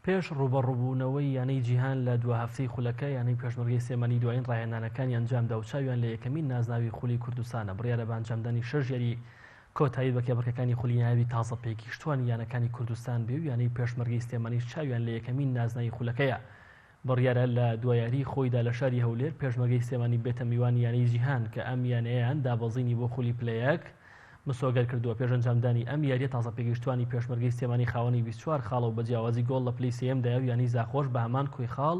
پێش ڕوبەڕووبوونەوەی یانەی جیهان لە دو هەفتەی خولەکە یانەی پێشمەرگەی سێمەنی دوایین ڕاهێنانەکانی ئەنجامدا و چاویان لە یەکەمین نازناوی خولی کوردستانە بڕیارە بە ئەنجامدانی 6 یاری کۆتایی بە کێبڕکەکانی خولی ناوی تازە پێگەیشتووانی یانەکانی کوردستان بێ و یانەی پێشمەرگەی سێمەنیش چاویان لە یەکەمین نازناوی خولەکەیە. بڕیارە لە دو یاری خۆیدا لە شاری هەولێر پێشمەرگەی سێمەنی بێتە میوانی یانەی جیهان کە ئەم یانەیەیان دابەزینی بۆ خولی پلەیەک مسۆگەر کردووە. پێش ئەنجامدانی ئەم یاریە تازە پێگەیشتوانی پێشمەرگەی سێمانی خاوەنی 24 خاڵە و بەجیاوازی گۆڵ لە پلەی سێیەمدایە و یانی زاخۆش بە هەمان کوێی خاڵ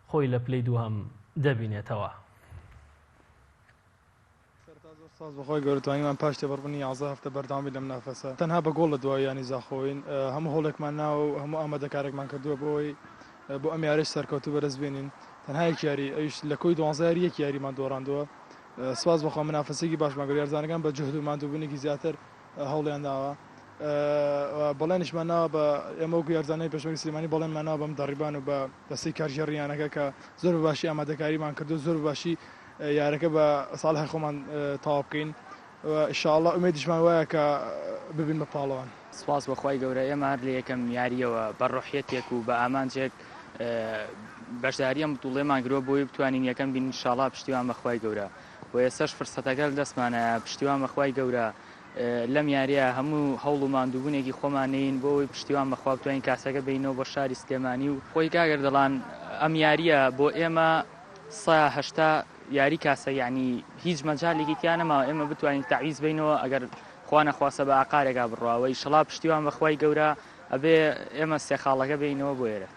خۆی لە پلەی دووهەم دەبینێتەوە. ساز بەخۆی گەورەتوانیمان پاش تێبەڕبوونی 11 هەفتە بەردەوامی لەم نافەسە تەنها بە گۆڵ لە دوای ینی زاخۆین هەموو هەوڵێکمان ناوە و هەموو ئامادەکارێکمان کردووە بۆ ئەم یاریش سەرکەوتوو بەرز بێنین. تەنها یەک یاری ئەویش لە کۆی 12 یاری یەک یاریمان دۆڕاندووە. سواز بەخوا منافەسێکی باشمان کرد، یارزانەکان بە جوهد و ماندووبوونێکی زیاتر هەوڵیان داوە. بەڵێنیشمان ناوە بە ئێمە وەکو یارزانەی پێشمەرگەی سلێمانی بەڵێنمان ناوە بەم دەڕیبان و بە دەستەی کارژێڕیانەکە کە زۆر باشی ئامادەکاریمان کردو، زۆر باشی یارەکە بە ساڵحی خۆمان تەواو بکەین و ئینشاءڵڵا ئومێدیشمان وایە کە ببین بە پاڵەوان. سپاس بەخوای گەورە ئێمە هەر لە یەکەم یاریەوە بەڕۆحیەتێک و بە ئامانجێک بەشداریە متوڵێمان گرۆ بۆی بتوانین یەکەم بین ئینشاءڵڵا پشتیوان بەخوای گەورە و ئێستاش فرسەتەکە لە دەستمانە پشتیوان بەخوای گەورە لەم یاریە هەموو هەوڵ و ماندووبوونێکی خۆمانین بۆی پشتیوان بەخوا بتوانین کاسەکە بینەوە بۆ شاری سلێمانی و خۆی کاگەر دەڵان ئەم یاریە بۆ ئێمە 180 یاری کاسە یعنی هیچ مەجالێکی تیان نەماوە ئێمە بتوانین تەعویز بینەوە ئەگەر خوا نەخواسە بە ئاقارێکا بڕواوە ئینشەڵڵا پشتیوان بەخوای گەورە ئەبێ ئێمە سێ خاڵەکە بینەوە بۆ ئێرە.